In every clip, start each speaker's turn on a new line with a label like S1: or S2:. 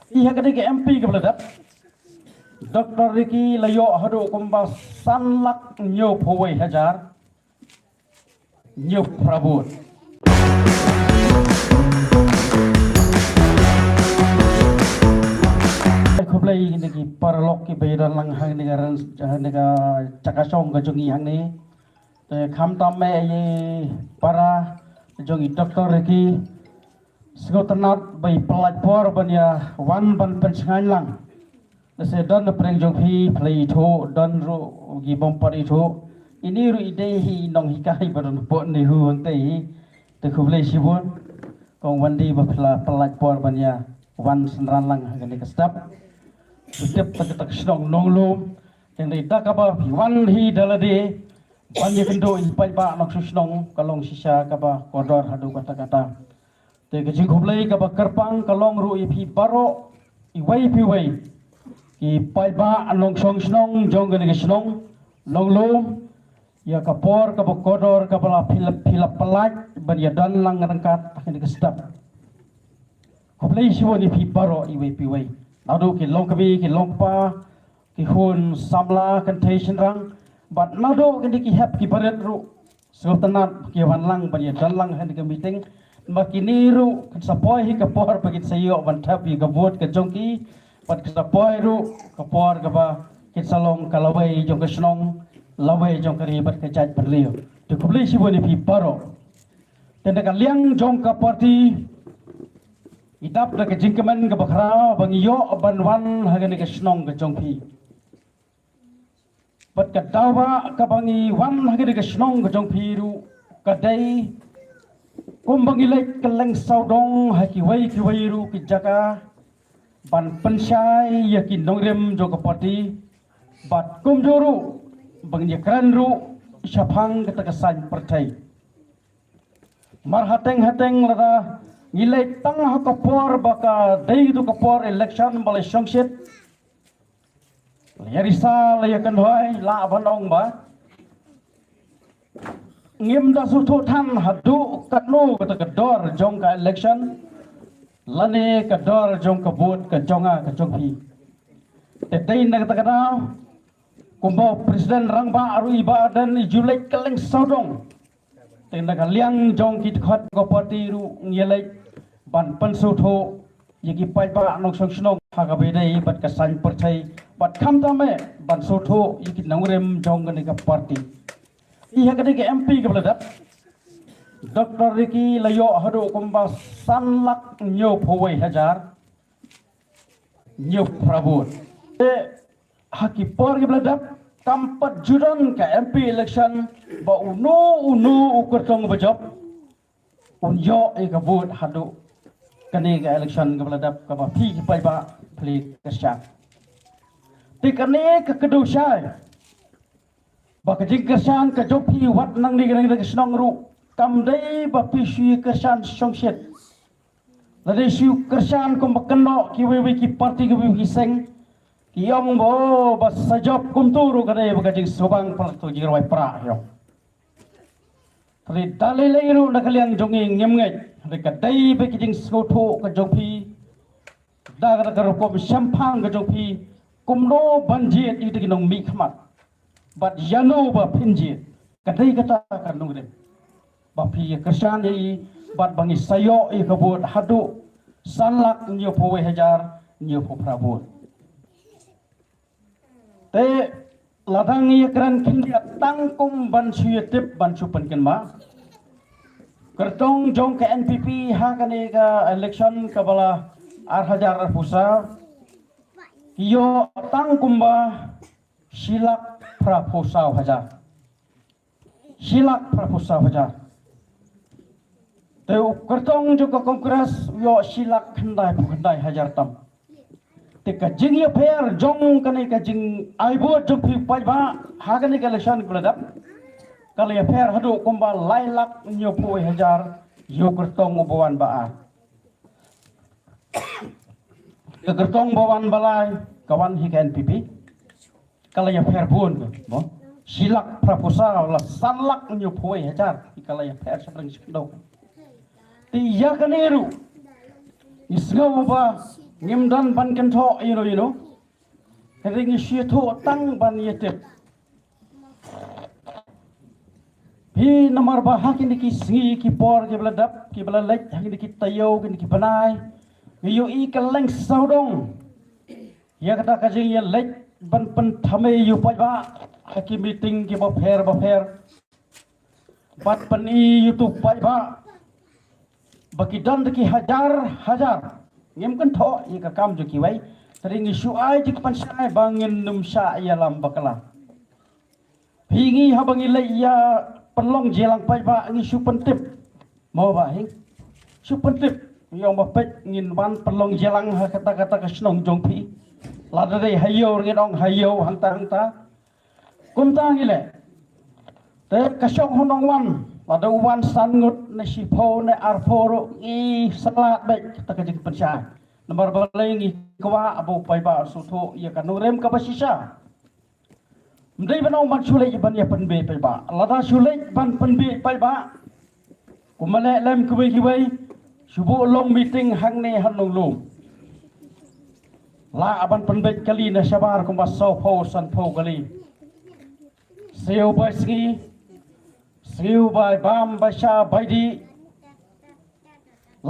S1: Iya kadang ke MP ke beladap. Dr. Ricky layo hadu kumba sanlak nyo pawai hajar nyo prabut. Kublai niki parlok ki bayran lang hang negaran nega cakasong ka jongi hang ni. Kham tam me ye para jongi Dr. Ricky segotanat bay pelajpor banya wan ban pensengan lang. Nase don preng jong phi play tho don ru gi bom pari tho ini ru ide hi nong hikai baron bo ni hu ang tei te kublai sibun kong wandi ba pelajpor banya wan senran lang hang ni kastap. Setiap tak senong nonglum yang dah kaba wan hi dalade banyak kendo ipai ba nak senong kalong sisa kaba kodor hadu kata-kata te kecing kublai kaba kerpang kalong ru ipi baro iwai piwai ipai ba anong song senong jong gani senong nonglum ya kapor kaba kodor kaba pilap pelaj banyak dan lang rengkat akan dikestap kublai siwon ipi baro iwai piwai nado ki long kabi ki long pa ki hun samla contation rang but nado ki ki hap ki paret ru sultanat ki wan lang ban ya dan lang han ki meeting makini ru kan sapoi hi kapor pagit sayo ban thap hi gabot ka jongki pat ka sapoi ru kapor ka ba ki salong kalawai jong ka snong lawai jong ka ribat ka jaj perlio to kubli si boni pi paro tenda ka liang jong ka party idap da ke jingkemen ke bakra bangiyo banwan hagane ke snong ke jongpi bat ka dawa ka bangi wan hagane ke snong ke jongpi ru kadai kumbangi lek keleng saudong haki wai ki wai ru ki jaka ban pensyai yakin nongrem jo ke parti bat kumjuru bangi kran ru syapang ke takasan partai marhateng-hateng lada nilai tengah kapor baka day itu kapor election balai songsit yarisa layakan hoy la banong ba ngim da sutu tan hadu katnu kata kedor jong ka election lane kedor jong ka vote ka jonga ka jonghi tetay na kata kana kumbo presiden rangba aru iba dan julai keleng sodong tenda kaliang jong kit khat ko parti ru ngelai ban pensu tho yiki pai pa nok song snong ha ga be dai bat ka san percai bat kham ta me ban so tho yiki nangrem jong ga ka parti I ha ga ke MP ka bladap Dr. Ricky layo hadu kumba sanlak nyo phowai hajar nyo prabut e haki por ga bladap kampat judan ka MP election ba unu ukur tong bajop unyo e ka vote hadu kani ka election ka beladap ka ba phi pai ba pli kesya ti kani ka kedusai ba ka jing kesyan ka jopi wat nang ni nang snong ru kam dai ba pi sui kesyan songset la dai sui kesyan ko bakno ki wi ki parti ki wi seng ki yong bo ba sajop kum turu ka dai ba ka jing sobang par tu ji roi pra yo tri dalai ru na kalian jongi ngem ngai reka dai be kijing skotho ka jongpi dagar ka rokom sampang ka jongpi kumno banjit itu kinong mi khmat bat yano ba pinjit ka dai kata ka nungre ba phi kersan yi bat bangi sayo I ka bot hadu sanlak nyo phowe hajar nyo pho prabot te ladang yi kran kindia tangkum ban suyetip ban supan kenma kertong jong ke NPP ha kani ka election kabala hajar pusa iyo tang kumba silak prapusa hajar teu kertong juga kongres yo silak khandai hajar tam te ka jing ye pher jong kani ka jing aibo jong pi pai ba ha kani ka election kuladap kalau ya per hadu kumba lailak nyopo hajar yo kertong bawan ba ke kertong bawan balai kawan hi kan pipi kalau ya per pun mo silak proposal la sanlak nyopo hajar kalau ya per sedang sekdo ti ya kaneru isgo ba ngim dan ban kan tho you know ring shi tho tang ban yetep hi nomor bah kini ki singi ki por ki beladap ki belalek kini ki tayo kini ki banai yo I kaleng saudong ya kata kajing ya lek ban pen thame yu pai ba haki meeting ki ba pher bat pen I YouTube pai ba baki dan ki hajar ngem kan tho I ka kam ju ki wai ring isu ai ji pan sai bangin num sha ya lam bakala pingi habangi le ya penlong jelang pai ba ngi su pentip mau ba hing su pentip yang ba pet ngin wan penlong jelang kata-kata ka snong jong pi lada dei hayo ngidong hayo hanta kunta ngile te kasong honong wan lada wan sangut ne sipo ne arporo I salat baik kita kajik pensai nomor balai ngi kwa abu pai ba su tho ya kanurem ka basisa mdei banau man sulai ban ya penbe pai ba lada sulai ban penbe pai ba kumale lem kubai subuh long meeting hang ne hanong lu la aban penbe kali na sabar kumba so pho san pho kali seo bai ski seo bai bam basha bai di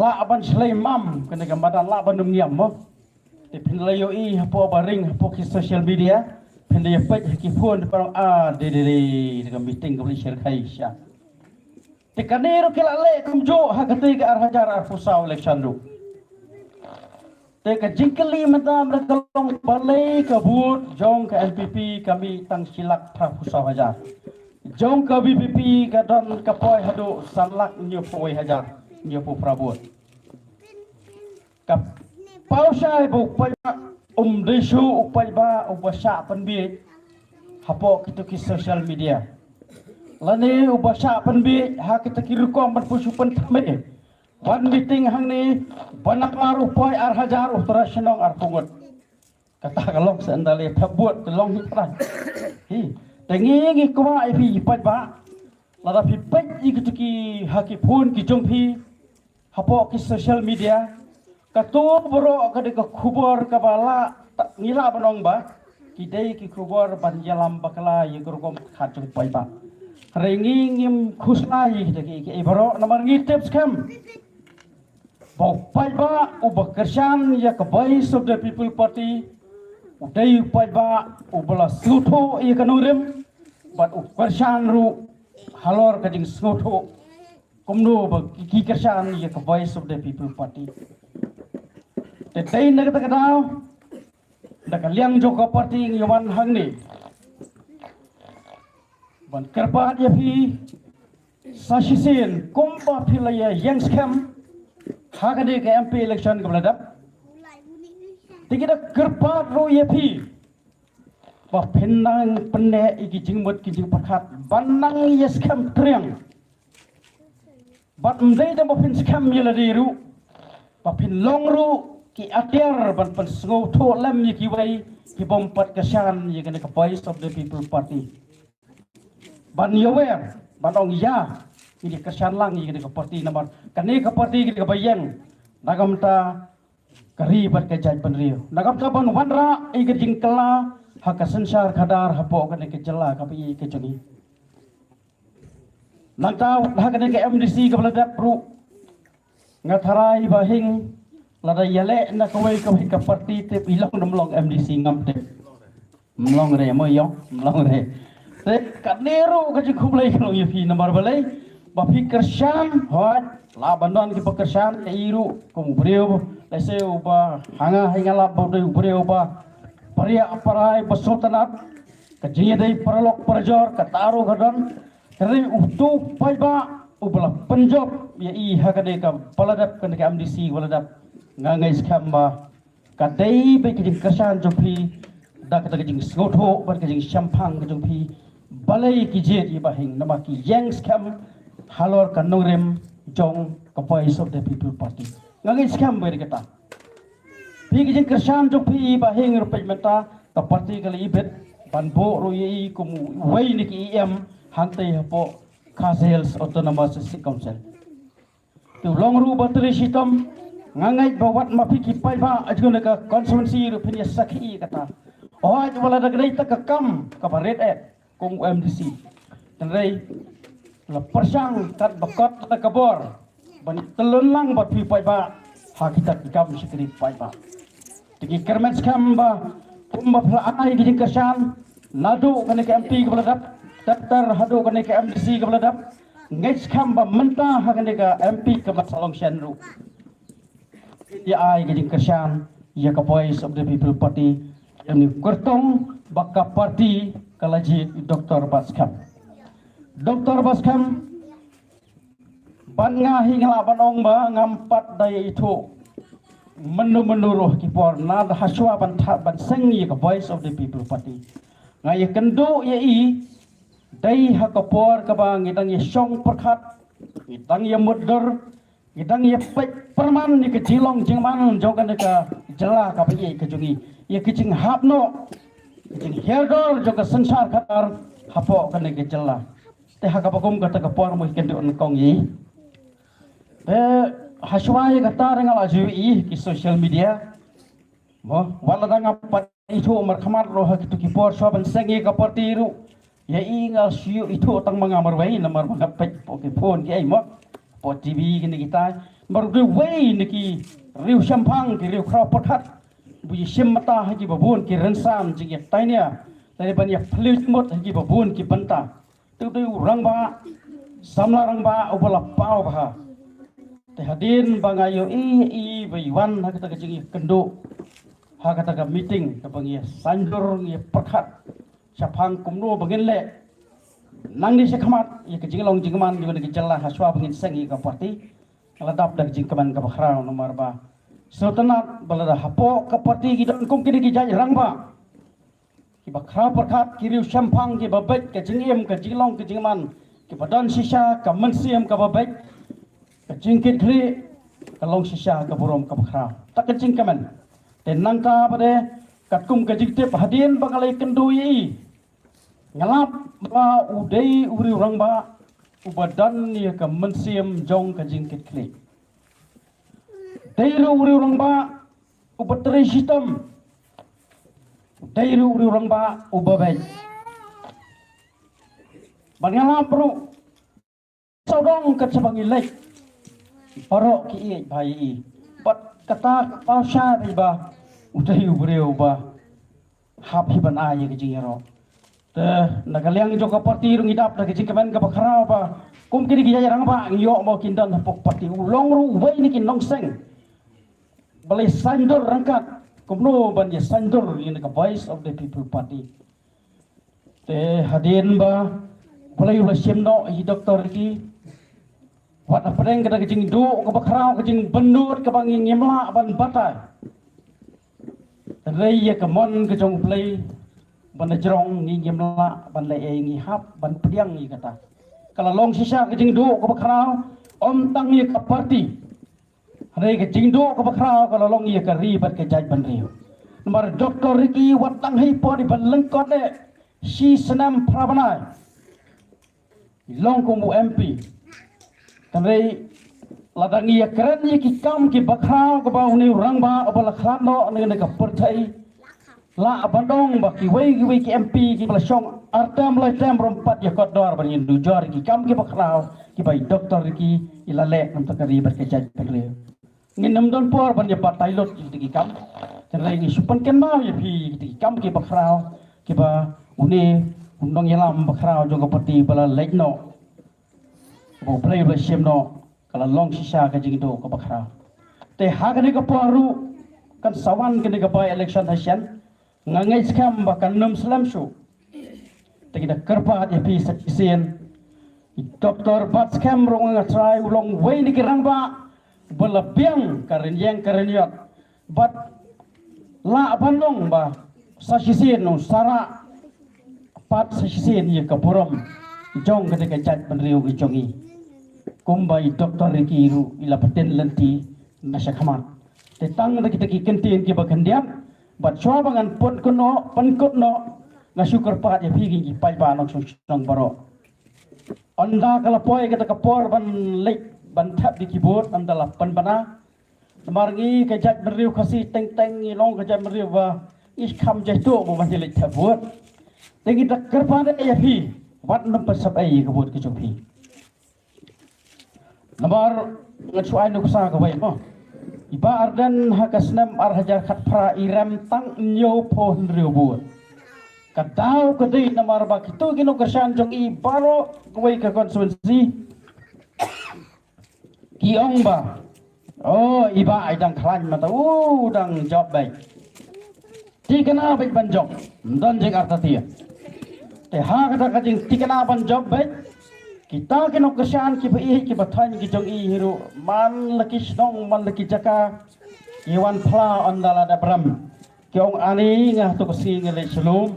S1: la aban slay mam kena gambaran la aban ngiam mo te pinlayo I hapo baring hapo ki social media pende ya pet ki phone parang de de meeting ko share khai sha te kanero kila le kumjo ha kate ka hajar ar pusau election ru te ka jingkali mata merkalong balai ka but jong ka LPP kami tang silak tha pusau hajar jong ka BPP ka don ka poi hadu sanlak nyu poi hajar nyu pu prabot kap pausai bu pai desu upai ba ubasa penbi hapo kita ki social media lani ubasa penbi ha kita ki rekom berpusu pentame one meeting hang ni banak mar upai ar hajar utara senong ar pungut kata kalong sandale thabut long hitran hi tengi ngi kwa ipi pai ba lada pi pai kita ki ha ki phone ki jongpi hapo ki social media katu bro ka de ka khubor ka bala ngila banong ba kidai ki khubor ban jalam bakala ye gurgom khachung pai ba rengi ngim khusna ye ki bro nomor ngi tips kam bau pai ba ubakersan ya ka voice of the people party udai pai ba ubala sutho ye kanurem but ubakersan ru halor ka jing sutho kumno ba ki kersan ye ka voice of the people party Tetai nak kata kenal, nak liang joko parti ngawan hang ni, ban kerpat ya pi, sasisin kumpa pilaya yang scam, hak ada ke MP election ke beladap, tiga kerpat ro ya pi, bah penang penne iki jingmut ki jing pakat, banang ya scam triang, bat mdai dah bah pen scam ya ladiru, bah pen long ru ki atiar ban pan sngo tho lam ni ki wai ki bompat kasan ye kena ka voice of the people party ban yower ban ong ya ni kasan lang ye kena ka party nomor kane ka party ki ka bayang nagam ta kari bat ka jaj pan rio nagam ta ban wanra e ka jingkala ha ka sansar khadar hapo kane ke jela ka pi ke chungi nang ta ha kane ke MDC ka bladap ru ngatharai bahing lada yale na kawai ka parti te ilong nomlong MDC ngam te mlong re mo yo mlong re te kadero ka ji khublai khlong ye fi number balai ba fi kersan hot la bandon ki pekersan te iru kum breu lese uba hanga hingala bodai breu ba paria aparai basotanat ka ji dei paralok parjor ka taru gadon re utu pai ba ubla penjob ya I hakade ka paladap kan ka MDC waladap ngangai skamba kadai be kijing kasan jompi dak dak kijing snotho bar kijing champang jompi balai kijet I bahing nama ki yang skam halor kanongrem jong ka voice of the people party ngangai skam ber kata pi kijing kasan jompi bahing rupai menta ka party kali ibet banbo royi kum wai ni ki em hantai hapo Khasels autonomous council tu long ru batri sitam ngangai bawat mapiki pai ba ajun ka konsumensi ru pinya sakhi kata oh aj wala dagrei ta kam ka baret kong MDC dan rei la persang tat bakot ta kabor ban telun lang bat pi pai ba ha kita kam sikri pai ba tigi kermen skam ba kumba pla ai gi kersan nadu kan ke MP ka beladap daftar hadu kan ke MDC ka beladap ngai skam ba mentah ha kan ke MP ka masalong syanru ya ai gi kersan ya ka voice of the people party yang ni kertong baka parti kalaji Dr. Baskam ban ngahi ngala banong ba ngampat daya itu menuruh kipor nad haswa ban sengi ka voice of the people party ngai kendo ye i dai ha ka por ka ba ngidang ye song perkhat ngidang ye mudder ngidang ye pek perman ni ke jilong jingman jogan ka jela ka pi ke jungi ye kicing hapno kicing herdor joga sensar khatar hapo kan ke jela te ha ka bakum kata ka por mo kendo on kong yi haswa ye kata rengal aju i ki social media mo wala dang apa itu markhamat roh kitu ki por soban sengi ka partiru ya ingal siu itu tang mangamar wai namar mangapet poke phone ki ai mo po TV kini kita baru wai niki riu sampang ki riu khrau pothat buji simata haji babun ki rensam jingi tainya dari banyak flit mot haji babun ki banta tu rang ba samla rang ba ubala pau ba te hadin bangayo i baiwan ha kata jingi kendo ha kata ka meeting ka bangi sanjur ngi perkhat sapang kumno bangin le nang ni sekhamat ye ke jinglong jingman ni ke jalla haswa bangin sengi ka parti ladap dak jingkaman ka bakhrau nomor ba sultanat balada hapo ka parti gidan kum kini ki jaj rangba ki bakhrau perkhat kiriu sampang ki babet ke jingiem ke jinglong ke jingman ki badan sisa ka mensiam ka babet ke jingkit khli ka long sisa ka borom ka bakhrau tak ke jingkaman ten nangka bade katkum ke jingtip hadin bangalai kendo yi ngalap ba udai uri orang ba ubadan ni ka mensiam jong ka jingkit kli dairu uri orang ba ubatri sistem dairu uri orang ba ubabai ban ngalap bro saudong ka sabangi lek parok ki bai bat kata pasha ba udai uri ba happy ban ai ke jingero nagaliang joka parti rung idap na kicing kemen ka bakhrau ba kum kini gi jarang ba yo mo kindan pok parti ulong ru wai ni kin long seng balai sandur rangkat kumno ban ye sandur in ka voice of the people party te hadin ba balai ula simno hi doktor ki wat apreng ka kicing du ka bakhrau kicing bendut ka bang ngimla ban bata rei ye ka mon ka jong play ban jerong ni gemla ban le ngi hap ban priang ni kata kalau long sisa ke jing do ko bakhrau om tang ni ka parti re ke jing do ko bakhrau kalau long ye ka ri bat ke jaj ban riu nomor doktor riki watang hai po di ban lengkot le si senam prabana long ko mu MP kan re ladang ye keren ye ki kam ki bakhrau ko ba ni rang ba abala khlano ne ka pertai la abandong ba ki wei ki MP ki bala song artam la tem rompat ya kodor ban yin du jor ki kam ki bakrau ki bai doktor ki ilale nam takari ber ke jaj pegre ngin nam don por ban ya patai lot ki kam ten lai ni supan ken mau ya pi ki kam ki bakrau ki ba uni undong yalam bakrau jong pati bala lekno bo play ba shemno kala long sisa ka jingdo ka bakrau te hagani ka paru kan sawan kini ka bai election hasian ngangai skam bahkan num selam shu kita kerpa epi sakisen doktor bat skam rong ngatrai ulong wei ni kirang ba belabiang karen yang karen yot bat la bandong ba sakisen no sara pat sakisen ye kapurom jong ketika jat benriu ki jongi kumbai doktor ki ru ila paten lenti nasakhamat tetang kita ki kentin ki bakandiam bat chwa bangan pon kono pankot no ngasukar pat ya phigi ki pai ba nok song baro onda kala poi kata kapor ban lek ban thap di keyboard andala pan bana margi kejat beriu kasih teng ilong kejat beriu ba is kam jatuh bu masih lek buat tengi dak kerpada ya pi wat nampak sabai ke buat kejong pi nomor ngatsuai nu kusa ke baik mo iba ardan hakasnam ar hajar khat pra iram tang nyo pohon riu buat kadau kedai nomor ba kitu kino kersan jong i baro kuai ke konsumensi kiong ba oh iba idang klan mata dang job baik tikana baik banjong dan jeng arta tia te ha kata kajing tikana ban job baik kita kino kersan ki bai ki bathan ki jong i hiru man laki snong man laki jaka iwan pla ondala da bram kiong ani ngah tu kesi ngele selum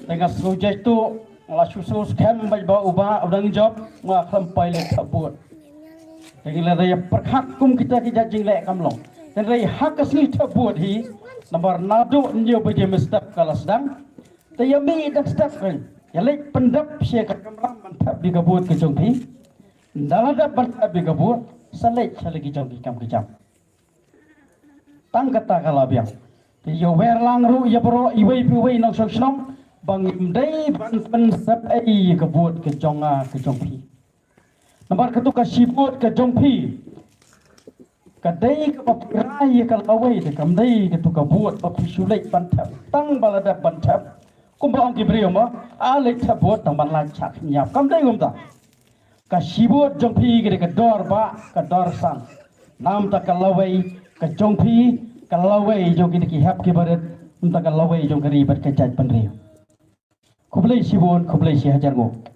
S1: dengan sujud tu la susu scam baik ba uba udang job ngah klampai le kabut dengan raya perhak kum kita jing lek kamlong dan raya hak asli terbuat hi nomor nado nyo bagi mestap kalau sedang tayami dak step kan ya lek pendap sia kat kamram mantap di kabut ke jongpi dalada mantap di kabut salek salagi jongpi kam kejam tang kata kalau biang yo werlang ru ya bro iwei piwei nong song bang imdai ban pensap ai kabut ke jonga ke jongpi nomor ketuka sibut ke jongpi kadai ke papirai ke lawai de kamdai ketuka buat papi sulek bantap tang balada bantap kumba ong kibriyo mo alek tabut tang ban lacak nyap kamdai ngumta ka sibut jongpi ke dor ba ke dor sang nam ta ke lawai ke jongpi ke lawai jong ki hap ki barat umta ke lawai jong ke ribat ke jaj penriyo kublai sibun kublai si hajar ngo